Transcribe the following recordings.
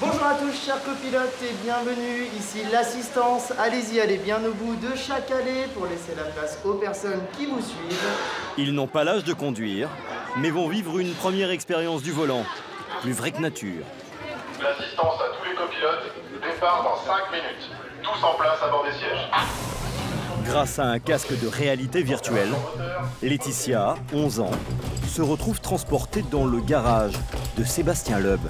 Bonjour à tous chers copilotes et bienvenue, ici l'assistance. Allez-y, allez bien au bout de chaque allée pour laisser la place aux personnes qui vous suivent. Ils n'ont pas l'âge de conduire, mais vont vivre une première expérience du volant, plus vraie que nature. L'assistance à tous les copilotes, départ dans 5 minutes. Tous en place à bord des sièges. Grâce à un casque de réalité virtuelle, Laetitia, 11 ans, se retrouve transportée dans le garage de Sébastien Loeb.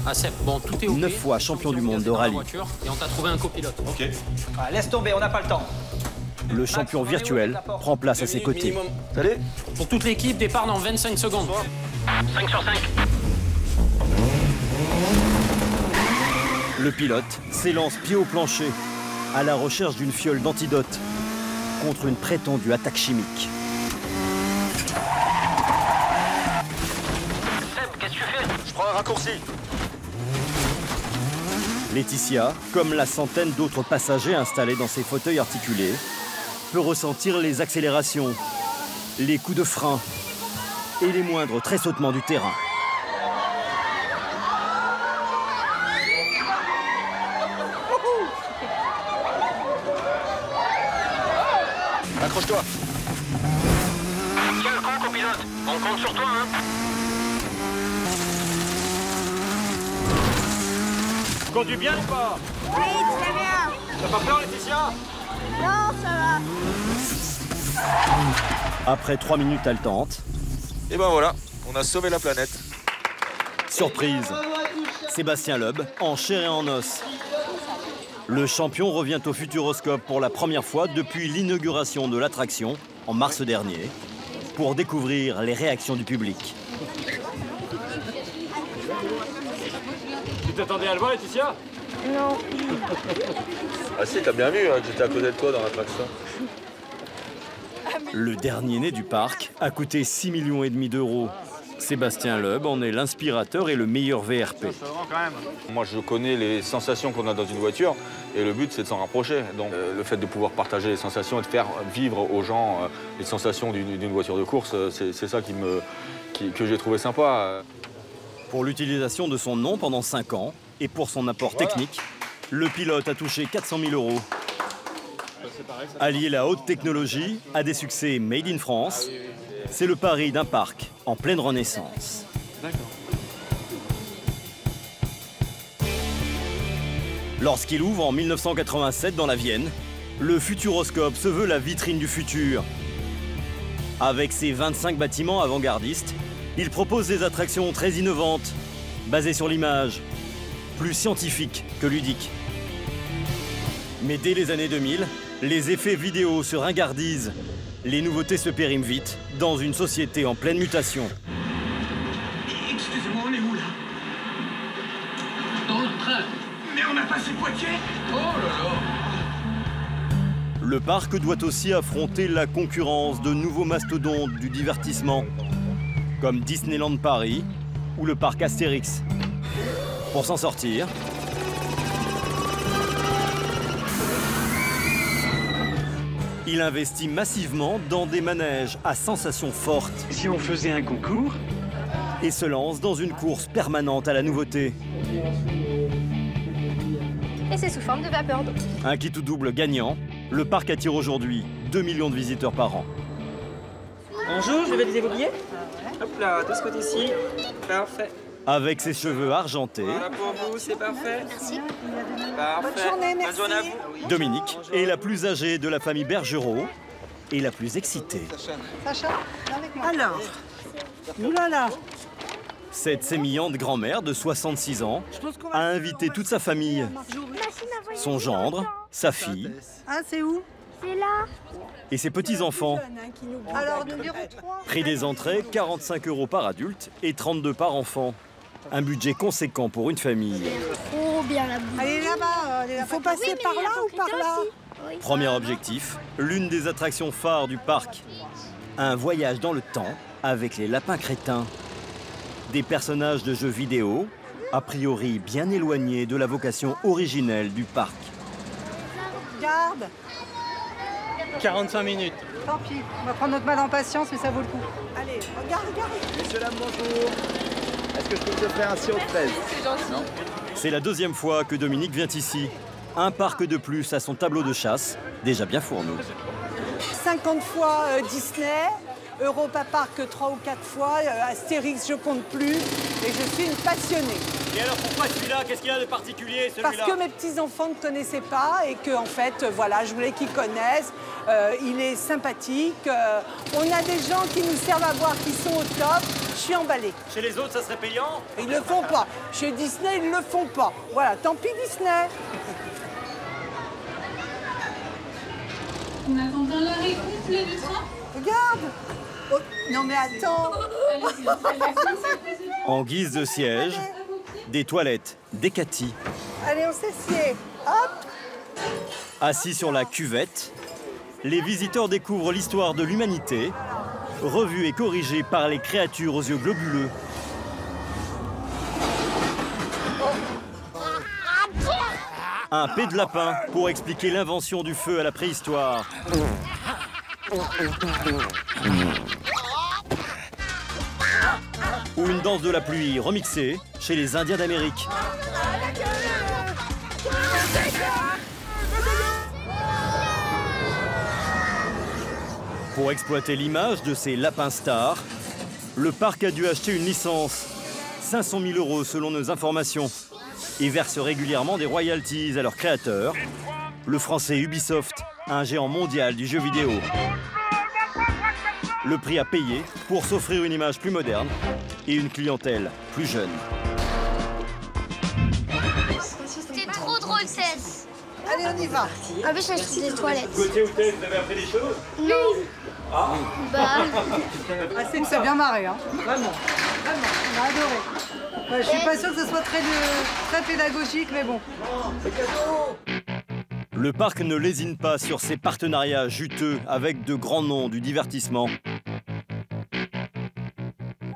Ah Seb, bon, tout est ok. 9 fois champion du monde de rallye. Et on t'a trouvé un copilote. Ok. Ah, laisse tomber, on n'a pas le temps. Le champion virtuel prend place à ses côtés. Salut. Pour toute l'équipe, départ dans 25 secondes. 5 sur 5. Le pilote s'élance pied au plancher, à la recherche d'une fiole d'antidote contre une prétendue attaque chimique. Seb, qu'est-ce que tu fais? Je prends un raccourci. Laetitia, comme la centaine d'autres passagers installés dans ses fauteuils articulés, peut ressentir les accélérations, les coups de frein et les moindres tressautements du terrain. Accroche-toi. Tiens le coup, copilote. On compte sur toi, hein. Conduis bien ou pas? Oui, très bien. T'as pas peur, Laetitia? Non, ça va. Après 3 minutes haletantes, Et ben voilà, on a sauvé la planète. surprise, Sébastien Loeb en chair et en os. Le champion revient au Futuroscope pour la première fois depuis l'inauguration de l'attraction en mars dernier pour découvrir les réactions du public. Tu t'attendais à le voir, Laetitia? Non. Ah si, t'as bien vu hein, que j'étais à côté de toi dans l'attraction. Le dernier né du parc a coûté 6,5 millions d'euros. Sébastien Loeb en est l'inspirateur et le meilleur VRP. Moi, je connais les sensations qu'on a dans une voiture et le but, c'est de s'en rapprocher. Donc, le fait de pouvoir partager les sensations et de faire vivre aux gens les sensations d'une voiture de course, c'est ça que j'ai trouvé sympa. Pour l'utilisation de son nom pendant 5 ans et pour son apport technique, le pilote a touché 400 000 euros. Allier la haute technologie à des succès made in France, c'est le pari d'un parc en pleine renaissance. Lorsqu'il ouvre en 1987 dans la Vienne, le Futuroscope se veut la vitrine du futur. Avec ses 25 bâtiments avant-gardistes, il propose des attractions très innovantes, basées sur l'image, plus scientifiques que ludiques. Mais dès les années 2000, les effets vidéo se ringardisent. Les nouveautés se périment vite dans une société en pleine mutation. Excusez-moi, on est où là? Dans le train. Mais on a passé Poitiers? Oh là là! Le parc doit aussi affronter la concurrence de nouveaux mastodontes du divertissement, comme Disneyland Paris ou le parc Astérix. Pour s'en sortir, il investit massivement dans des manèges à sensations fortes. Si on faisait un concours? Et se lance dans une course permanente à la nouveauté. Et c'est sous forme de vapeur d'eau. Un kit ou double gagnant, le parc attire aujourd'hui 2 millions de visiteurs par an. Bonjour, je vais valider vos billets. Hop là, de ce côté-ci. Parfait. Avec ses cheveux argentés, Voilà pour vous, c'est parfait. Merci. Parfait. Bonne journée, merci. Bonne journée à vous. Dominique est la plus âgée de la famille Bergerot et la plus excitée. Sacha, viens avec moi. Alors, oulala. Cette sémillante grand-mère de 66 ans a invité toute sa famille, son gendre, sa fille Ah, c'est où? C'est là. et ses petits-enfants. Alors, numéro 3. Prix des entrées, 45 € par adulte et 32 par enfant. Un budget conséquent pour une famille. Trop bien la boue. Allez là-bas, il faut passer par là ou par là? Premier objectif, l'une des attractions phares du parc. Un voyage dans le temps avec les lapins crétins. Des personnages de jeux vidéo, a priori bien éloignés de la vocation originelle du parc. Garde. 45 minutes. Tant pis, on va prendre notre mal en patience, mais ça vaut le coup. Allez, regarde, regarde. Messieurs, dames, bonjour. Est-ce que je peux te faire un sirop de fraise. C'est gentil. C'est la deuxième fois que Dominique vient ici. Un parc de plus à son tableau de chasse, déjà bien fourni. 50 fois Disney, Europa Park 3 ou 4 fois, Astérix je compte plus, et je suis une passionnée. Et alors pourquoi celui-là? Qu'est-ce qu'il y a de particulier celui-là? Parce que mes petits-enfants ne connaissaient pas et que en fait, voilà, je voulais qu'ils connaissent. Il est sympathique. On a des gens qui nous servent à boire qui sont au top. Je suis emballée. Chez les autres, ça serait payant? Ils ne le font pas. Chez Disney, ils ne le font pas. Voilà, tant pis Disney. On attend bien l'arrêt complet du train. Regarde. Oh, non mais attends. En guise de siège, des toilettes, des catis. Allez, on s'assied. Hop. Assis sur la cuvette, les visiteurs découvrent l'histoire de l'humanité, revue et corrigée par les créatures aux yeux globuleux. Un pet de lapin pour expliquer l'invention du feu à la préhistoire. Ou une danse de la pluie remixée chez les Indiens d'Amérique. Pour exploiter l'image de ces lapins stars, le parc a dû acheter une licence, 500 000 € selon nos informations, et verse régulièrement des royalties à leurs créateurs, le français Ubisoft, un géant mondial du jeu vidéo. Le prix à payer pour s'offrir une image plus moderne et une clientèle plus jeune. C'était trop drôle, Tess. Allez, on y va. Ah oui, j'ai acheté des toilettes. Côté ou Tess, vous avez appris des choses? Non. Ah. Bah. Ah, c'est que c'est bien marré, hein. Vraiment. Vraiment. On a adoré. Ouais, je suis pas sûre que ce soit très pédagogique, mais bon. C'est cadeau. Le parc ne lésine pas sur ses partenariats juteux avec de grands noms du divertissement.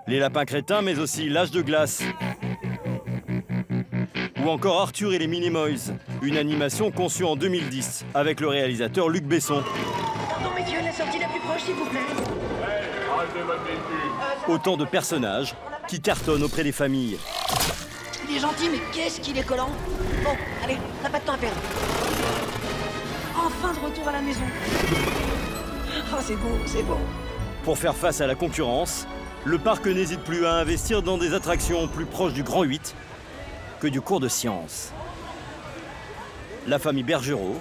Les lapins crétins, mais aussi l'âge de glace. Ou encore Arthur et les Minimoys, une animation conçue en 2010 avec le réalisateur Luc Besson. Pardon, messieurs, la sortie la plus proche, s'il vous plaît. Autant de personnages qui cartonnent auprès des familles. Il est gentil, mais qu'est-ce qu'il est collant. Bon, allez, on n'a pas de temps à perdre. Enfin de retour à la maison. Oh, c'est beau, c'est beau. Pour faire face à la concurrence, le parc n'hésite plus à investir dans des attractions plus proches du Grand 8 que du cours de science. La famille Bergerot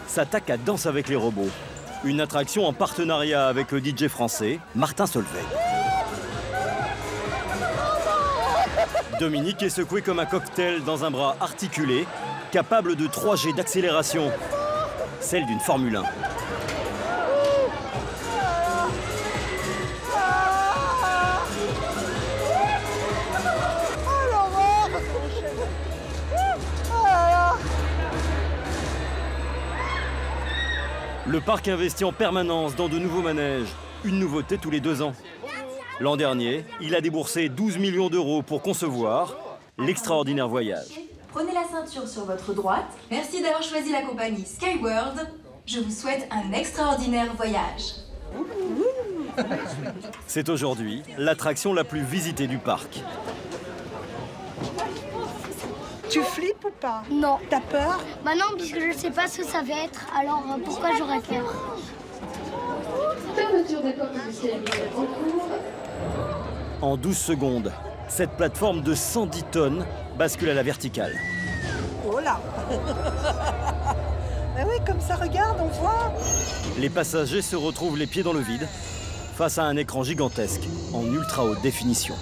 s'attaque à Danse avec les robots, une attraction en partenariat avec le DJ français Martin Solveig. Dominique est secoué comme un cocktail dans un bras articulé, capable de 3 jets d'accélération, celle d'une Formule 1. Le parc investit en permanence dans de nouveaux manèges, une nouveauté tous les 2 ans. L'an dernier, il a déboursé 12 millions d'euros pour concevoir l'extraordinaire voyage. Prenez la ceinture sur votre droite. Merci d'avoir choisi la compagnie Skyworld. Je vous souhaite un extraordinaire voyage. C'est aujourd'hui l'attraction la plus visitée du parc. Tu flippes ou pas? Non. T'as peur? Bah non, puisque je ne sais pas ce que ça va être, alors pourquoi j'aurais peur? Fermeture des portes du ciel en cours. En 12 secondes, cette plateforme de 110 tonnes bascule à la verticale. Oh là. Ben oui, comme ça, regarde, on voit. Les passagers se retrouvent les pieds dans le vide face à un écran gigantesque en ultra haute définition.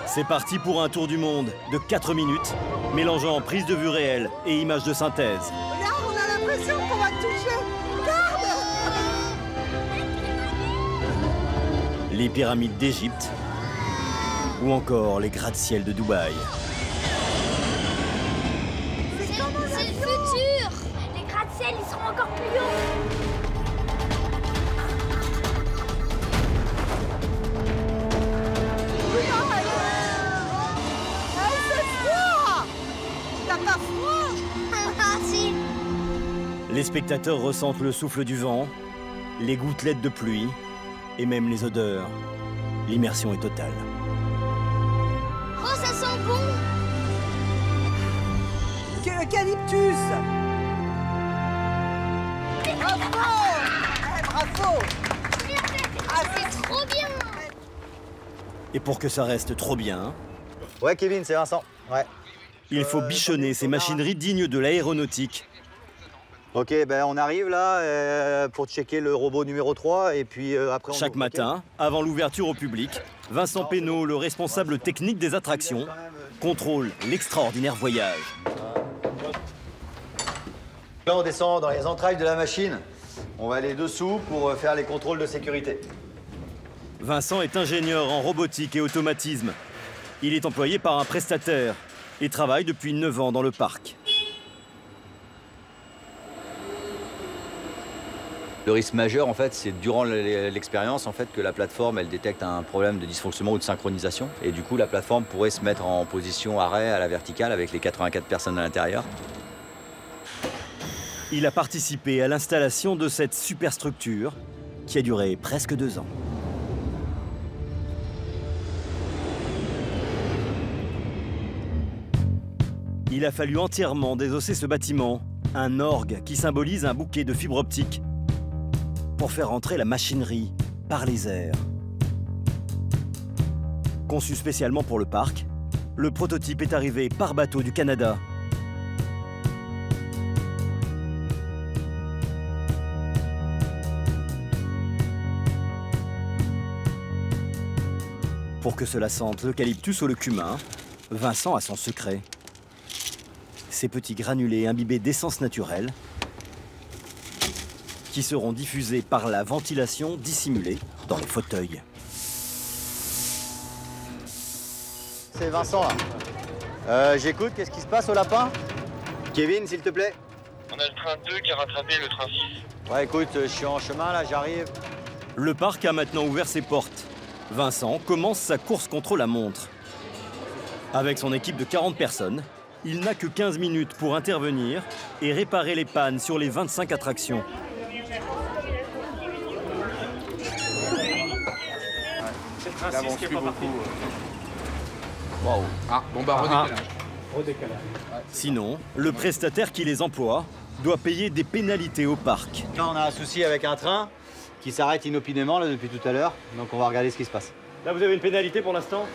C'est parti pour un tour du monde de 4 minutes, mélangeant prise de vue réelle et images de synthèse. Regarde, on a l'impression qu'on va toucher. Regarde. Les pyramides d'Égypte ou encore les gratte-ciel de Dubaï. C'est le futur. Les gratte-ciel, ils seront encore plus hauts. Les spectateurs ressentent le souffle du vent, les gouttelettes de pluie et même les odeurs. L'immersion est totale. Oh, ça sent bon! Eucalyptus! Bravo! Bravo! Ah, c'est trop bien! Et pour que ça reste trop bien... Ouais, Kevin, c'est Vincent. Ouais. Il faut bichonner ces machineries dignes de l'aéronautique. Ok, ben on arrive là pour checker le robot numéro 3 et puis après... Chaque matin, avant l'ouverture au public, Vincent Pénaud, le responsable technique des attractions, contrôle l'extraordinaire voyage. Là, on descend dans les entrailles de la machine. On va aller dessous pour faire les contrôles de sécurité. Vincent est ingénieur en robotique et automatisme. Il est employé par un prestataire et travaille depuis 9 ans dans le parc. Le risque majeur, en fait, c'est durant l'expérience en fait, que la plateforme elle détecte un problème de dysfonctionnement ou de synchronisation. Et du coup, la plateforme pourrait se mettre en position arrêt à la verticale avec les 84 personnes à l'intérieur. Il a participé à l'installation de cette superstructure qui a duré presque 2 ans. Il a fallu entièrement désosser ce bâtiment, un orgue qui symbolise un bouquet de fibres optiques, pour faire entrer la machinerie par les airs. Conçu spécialement pour le parc, le prototype est arrivé par bateau du Canada. Pour que cela sente l'eucalyptus ou le cumin, Vincent a son secret. Ces petits granulés imbibés d'essence naturelle qui seront diffusés par la ventilation dissimulée dans les fauteuils. C'est Vincent là. J'écoute, qu'est-ce qui se passe au lapin? Kevin, s'il te plaît. On a le train 2 qui a rattrapé le train 6. Ouais, écoute, je suis en chemin là, j'arrive. Le parc a maintenant ouvert ses portes. Vincent commence sa course contre la montre. Avec son équipe de 40 personnes, il n'a que 15 minutes pour intervenir et réparer les pannes sur les 25 attractions. C'est le train 6 qui est pas parti. Waouh. Ah, bon bah redécalage. Redécalage. Sinon, le prestataire qui les emploie doit payer des pénalités au parc. Là, on a un souci avec un train qui s'arrête inopinément là, depuis tout à l'heure. Donc on va regarder ce qui se passe. Là, vous avez une pénalité pour l'instant?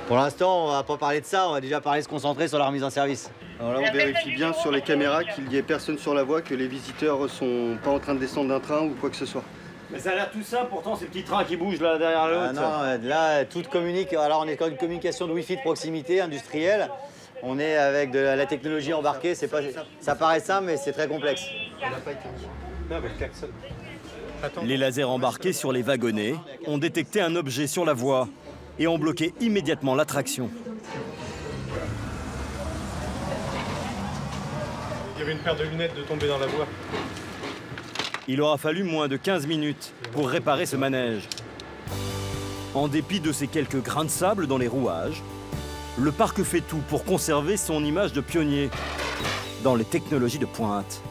Pour l'instant, on va pas parler de ça, on va déjà parler de se concentrer sur la remise en service. Alors là, on vérifie bien sur les caméras qu'il n'y ait personne sur la voie, que les visiteurs sont pas en train de descendre d'un train ou quoi que ce soit. Mais ça a l'air tout simple, pourtant ces petits trains qui bougent là derrière l'autre. Non, là, tout communique. Alors on est dans une communication de Wi-Fi de proximité, industrielle. On est avec de la technologie embarquée, c'est pas, ça paraît simple, mais c'est très complexe. Les lasers embarqués sur les wagonnets ont détecté un objet sur la voie et ont bloqué immédiatement l'attraction. Il y avait une paire de lunettes de tomber dans la voie. Il aura fallu moins de 15 minutes pour réparer ce manège. En dépit de ces quelques grains de sable dans les rouages, le parc fait tout pour conserver son image de pionnier dans les technologies de pointe.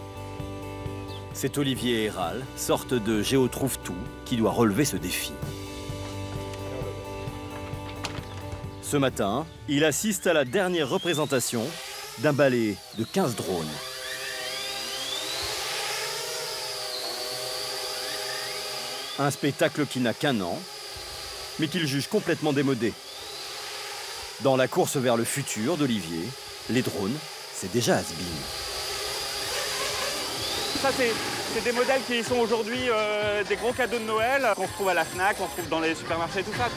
C'est Olivier Héral, sorte de géotrouve-tout, qui doit relever ce défi. Ce matin, il assiste à la dernière représentation d'un ballet de 15 drones. Un spectacle qui n'a qu'1 an, mais qu'il juge complètement démodé. Dans la course vers le futur d'Olivier, les drones, c'est déjà has-been. Ça, c'est des modèles qui sont aujourd'hui des gros cadeaux de Noël qu'on retrouve à la Fnac, qu'on retrouve dans les supermarchés, tout ça.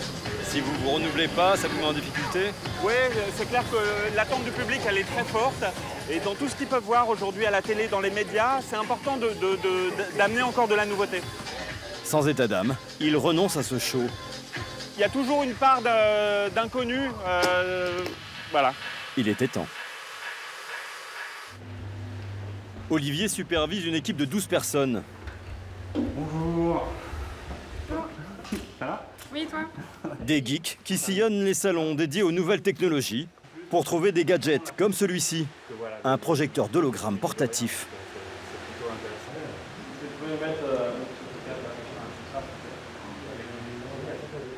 Si vous ne vous renouvelez pas, ça vous met en difficulté? Oui, c'est clair que l'attente du public, elle est très forte. Et dans tout ce qu'ils peuvent voir aujourd'hui à la télé, dans les médias, c'est important d'amener encore de la nouveauté. Sans état d'âme, il renonce à ce show. Il y a toujours une part d'inconnu. Voilà. Il était temps. Olivier supervise une équipe de 12 personnes. Bonjour. Ça va? Oui, toi? Des geeks qui sillonnent les salons dédiés aux nouvelles technologies pour trouver des gadgets comme celui-ci, un projecteur d'hologramme portatif.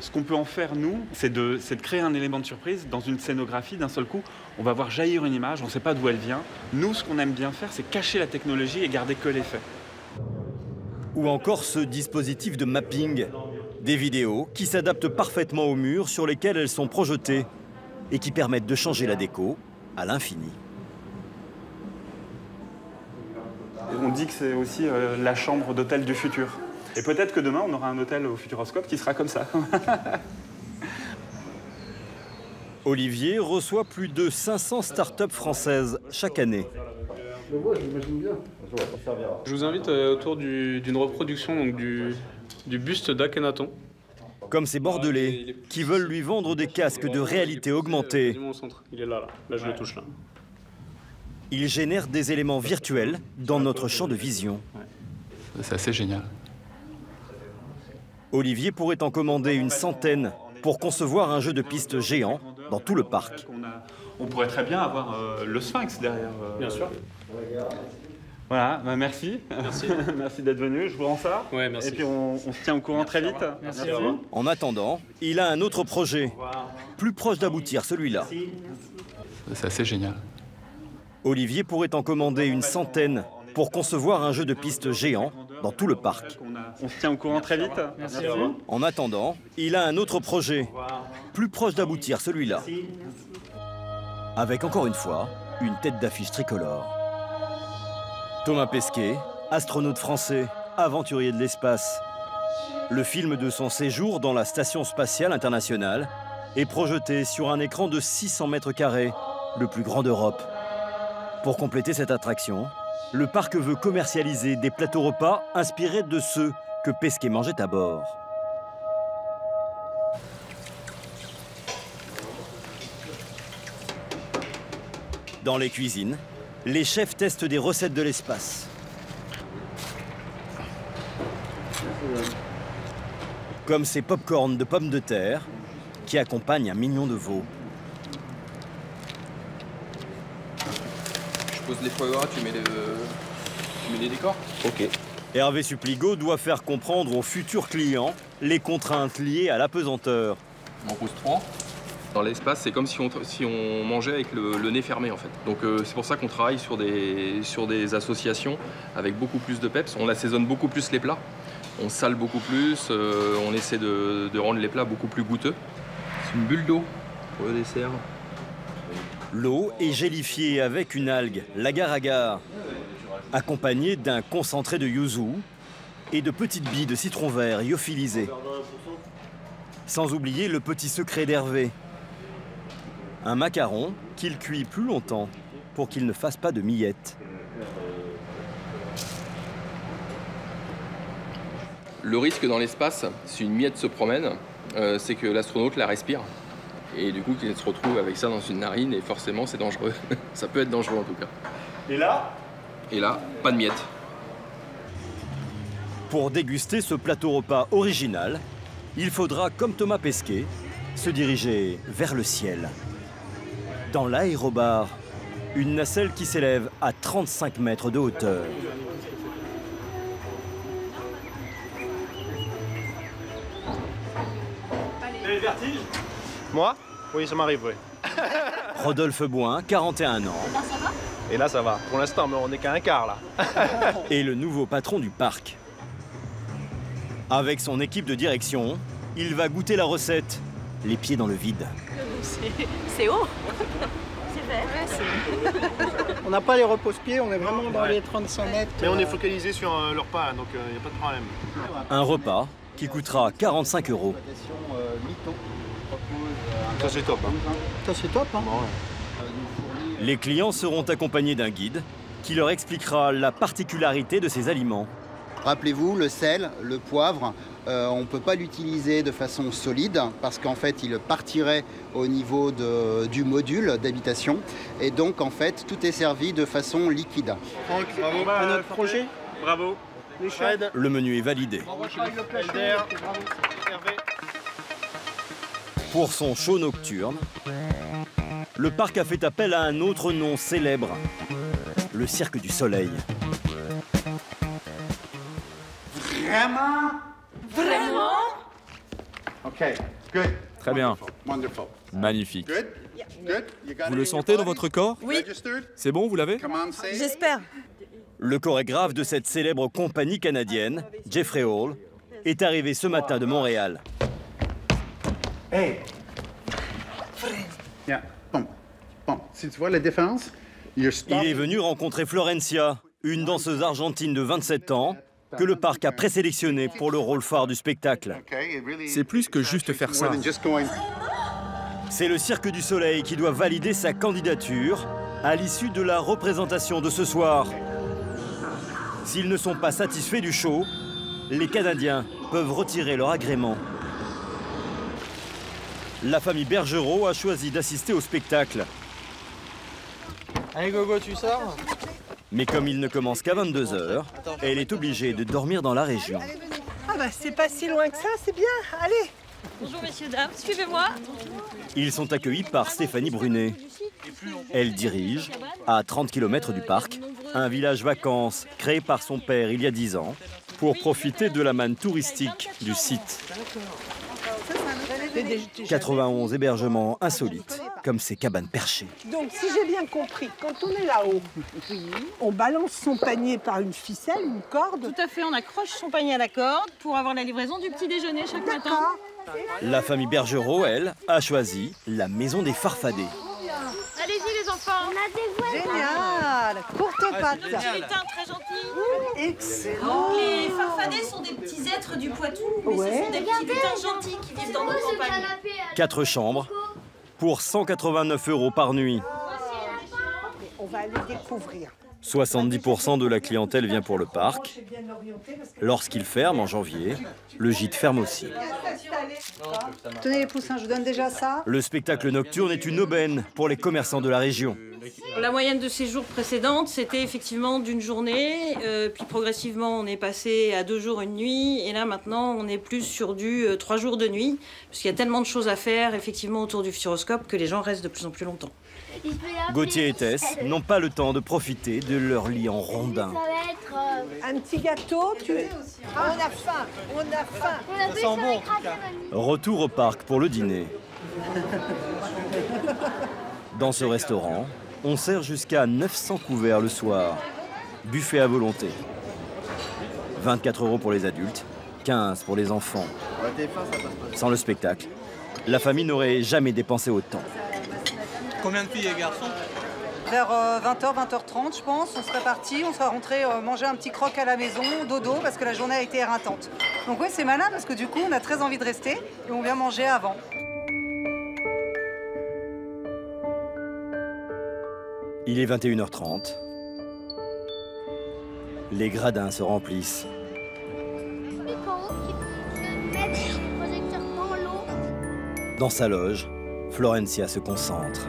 Ce qu'on peut en faire, nous, c'est de créer un élément de surprise dans une scénographie. D'un seul coup, on va voir jaillir une image, on ne sait pas d'où elle vient. Nous, ce qu'on aime bien faire, c'est cacher la technologie et garder que l'effet. Ou encore ce dispositif de mapping. Des vidéos qui s'adaptent parfaitement aux murs sur lesquels elles sont projetées et qui permettent de changer la déco à l'infini. On dit que c'est aussi la chambre d'hôtel du futur. Et peut-être que demain, on aura un hôtel au Futuroscope qui sera comme ça. Olivier reçoit plus de 500 startups françaises chaque année. Je vous invite autour d'une reproduction donc, du buste d'Akhenaton. Comme ces Bordelais qui veulent lui vendre des casques de réalité augmentée. Il est là, là je le touche là. Il génère des éléments virtuels dans notre champ de vision. C'est assez génial. Olivier pourrait en commander une centaine pour concevoir un jeu de piste géant dans tout le parc. On pourrait très bien avoir le Sphinx derrière. Bien sûr. Voilà, bah merci. Merci, merci d'être venu, je vous rends ça. Ouais, merci. Et puis on se tient au courant très vite. Merci. En attendant, il a un autre projet, plus proche d'aboutir, celui-là. C'est assez génial. Olivier pourrait en commander une centaine pour concevoir un jeu de piste géant dans tout le parc. On se tient au courant très vite. Merci. En attendant, il a un autre projet, plus proche d'aboutir, celui-là. Avec encore une fois, une tête d'affiche tricolore. Thomas Pesquet, astronaute français, aventurier de l'espace. Le film de son séjour dans la Station spatiale internationale est projeté sur un écran de 600 mètres carrés, le plus grand d'Europe. Pour compléter cette attraction, le parc veut commercialiser des plateaux repas inspirés de ceux que Pesquet mangeait à bord. Dans les cuisines, les chefs testent des recettes de l'espace. Comme ces pop-corn de pommes de terre qui accompagnent un mignon de veau. Je pose les foie gras, tu mets les décors. Ok. Hervé Suppligo doit faire comprendre aux futurs clients les contraintes liées à l'apesanteur. On en pose 3. Dans l'espace, c'est comme si on mangeait avec le nez fermé en fait. Donc c'est pour ça qu'on travaille sur des associations avec beaucoup plus de peps. On assaisonne beaucoup plus les plats. On sale beaucoup plus, on essaie de rendre les plats beaucoup plus goûteux. C'est une bulle d'eau pour le dessert. L'eau est gélifiée avec une algue, l'agar-agar, accompagnée d'un concentré de yuzu et de petites billes de citron vert lyophilisées. Sans oublier le petit secret d'Hervé. Un macaron qu'il cuit plus longtemps pour qu'il ne fasse pas de miettes. Le risque dans l'espace, si une miette se promène, c'est que l'astronaute la respire. Et du coup, qu'il se retrouve avec ça dans une narine, et forcément, c'est dangereux. Ça peut être dangereux en tout cas. Et là ? Et là, pas de miettes. Pour déguster ce plateau repas original, il faudra, comme Thomas Pesquet, se diriger vers le ciel. Dans l'aérobar, une nacelle qui s'élève à 35 mètres de hauteur. T'as le vertige ? Moi ? Oui, ça m'arrive, oui. Rodolphe Bouin, 41 ans. Et là, ça va. Pour l'instant, mais on n'est qu'à un quart, là. Et le nouveau patron du parc. Avec son équipe de direction, il va goûter la recette, les pieds dans le vide. C'est haut. C'est vrai. On n'a pas les repose-pieds, on est vraiment dans les 35 mètres. Mais on est focalisé sur le repas, donc il n'y a pas de problème. Un repas qui coûtera 45 €. Ça, c'est top. Hein. Ça, c'est top. Hein. Les clients seront accompagnés d'un guide qui leur expliquera la particularité de ces aliments. Rappelez-vous, le sel, le poivre, on ne peut pas l'utiliser de façon solide parce qu'en fait, il partirait au niveau du module d'habitation. Et donc, en fait, tout est servi de façon liquide. Franck, bravo à notre projet. Bravo. Le menu est validé. Pour son show nocturne, le parc a fait appel à un autre nom célèbre, le Cirque du Soleil. Vraiment? Vraiment? OK, good. Très bien. Wonderful. Magnifique. Good? Good? You got it Vous in le your sentez dans body? votre corps? Oui. C'est bon, vous l'avez? Come on, say it. J'espère. Le chorégraphe de cette célèbre compagnie canadienne, Jeffrey Hall, est arrivé ce matin de Montréal. Hey! Yeah, bon. Bon, si tu vois la différence, Il est venu rencontrer Florencia, une danseuse argentine de 27 ans, que le parc a présélectionnée pour le rôle phare du spectacle. C'est plus que juste faire ça. C'est le Cirque du Soleil qui doit valider sa candidature à l'issue de la représentation de ce soir. S'ils ne sont pas satisfaits du show, les Canadiens peuvent retirer leur agrément. La famille Bergerot a choisi d'assister au spectacle. Allez Gogo, tu sors? Mais comme il ne commence qu'à 22 h, elle est obligée de dormir dans la région. Ah bah c'est pas si loin que ça, c'est bien. Allez. Bonjour messieurs, dames, suivez-moi. Ils sont accueillis par Stéphanie Brunet. Elle dirige, à 30 km du parc, un village vacances créé par son père il y a 10 ans pour profiter de la manne touristique du site. 91 hébergements insolites, comme ces cabanes perchées. Donc si j'ai bien compris, quand on est là-haut, on balance son panier par une ficelle, une corde. Tout à fait, on accroche son panier à la corde pour avoir la livraison du petit déjeuner chaque matin. La famille Bergerot, elle, a choisi la maison des Farfadets. Allez-y les enfants. On a des voisins. Génial, courte patte. Petit lutin très gentil. Excellent. Les farfadets sont des petits êtres du Poitou, mais ce sont des petits lutins gentils qui vivent dans nos campagnes. 4 chambres pour 189 € par nuit. On va aller découvrir. 70% de la clientèle vient pour le parc. Lorsqu'il ferme en janvier, le gîte ferme aussi. Tenez les poussins, je vous donne déjà ça. Le spectacle nocturne est une aubaine pour les commerçants de la région. La moyenne de séjours précédentes, c'était effectivement d'une journée, puis progressivement on est passé à 2 jours, 1 nuit, et là maintenant on est plus sur du 3 jours de nuit, parce qu'il y a tellement de choses à faire effectivement autour du Futuroscope que les gens restent de plus en plus longtemps. Gauthier et Tess n'ont pas le temps de profiter de leur lit en rondin. Un petit gâteau, on a faim, on a faim. Ça sent bon en tout cas. Retour au parc pour le dîner. Dans ce restaurant, on sert jusqu'à 900 couverts le soir. Buffet à volonté. 24 € pour les adultes, 15 pour les enfants. Sans le spectacle, la famille n'aurait jamais dépensé autant. Combien de filles et garçons? Vers 20h, 20h30, je pense, on serait parti, on serait rentré manger un petit croque à la maison, dodo, parce que la journée a été éreintante. Donc oui, c'est malin parce que du coup, on a très envie de rester et on vient manger avant. Il est 21h30. Les gradins se remplissent. Dans sa loge, Florencia se concentre.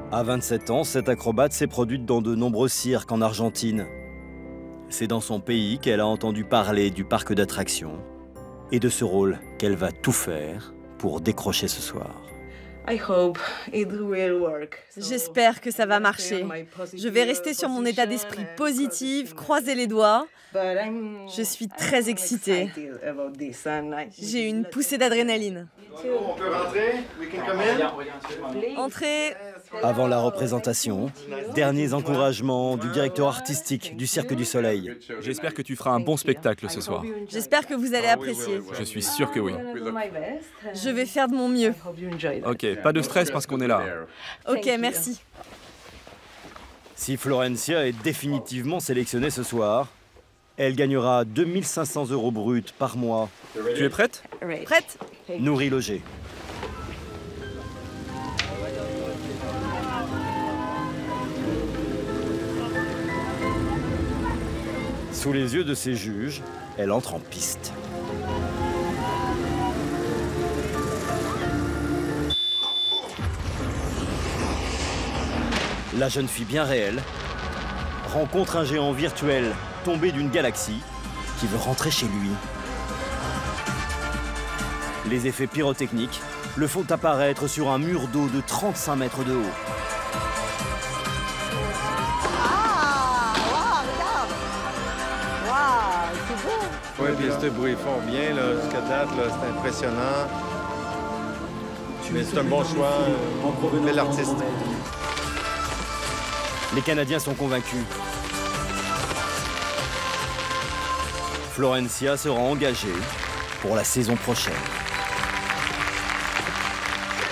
À 27 ans, cette acrobate s'est produite dans de nombreux cirques en Argentine. C'est dans son pays qu'elle a entendu parler du parc d'attractions et de ce rôle qu'elle va tout faire pour décrocher ce soir. J'espère que ça va marcher. Je vais rester sur mon état d'esprit positif, croiser les doigts. Je suis très excitée. J'ai une poussée d'adrénaline. On peut rentrer? We can come in? Entrez. Avant la représentation, derniers encouragements du directeur artistique du Cirque du Soleil. J'espère que tu feras un bon spectacle ce soir. J'espère que vous allez apprécier. Je suis sûr que oui. Je vais faire de mon mieux. Ok, pas de stress parce qu'on est là. Ok, merci. Si Florencia est définitivement sélectionnée ce soir, elle gagnera 2500 € bruts par mois. Tu es prête? Prête? Nourrie, logée. Sous les yeux de ses juges, elle entre en piste. La jeune fille bien réelle rencontre un géant virtuel tombé d'une galaxie qui veut rentrer chez lui. Les effets pyrotechniques le font apparaître sur un mur d'eau de 35 mètres de haut. Waouh, Oui, puis ils se débrouillent fort bien jusqu'à date, c'est impressionnant. Mais c'est un bon choix, un bel artiste. Les Canadiens sont convaincus. Florencia sera engagée pour la saison prochaine.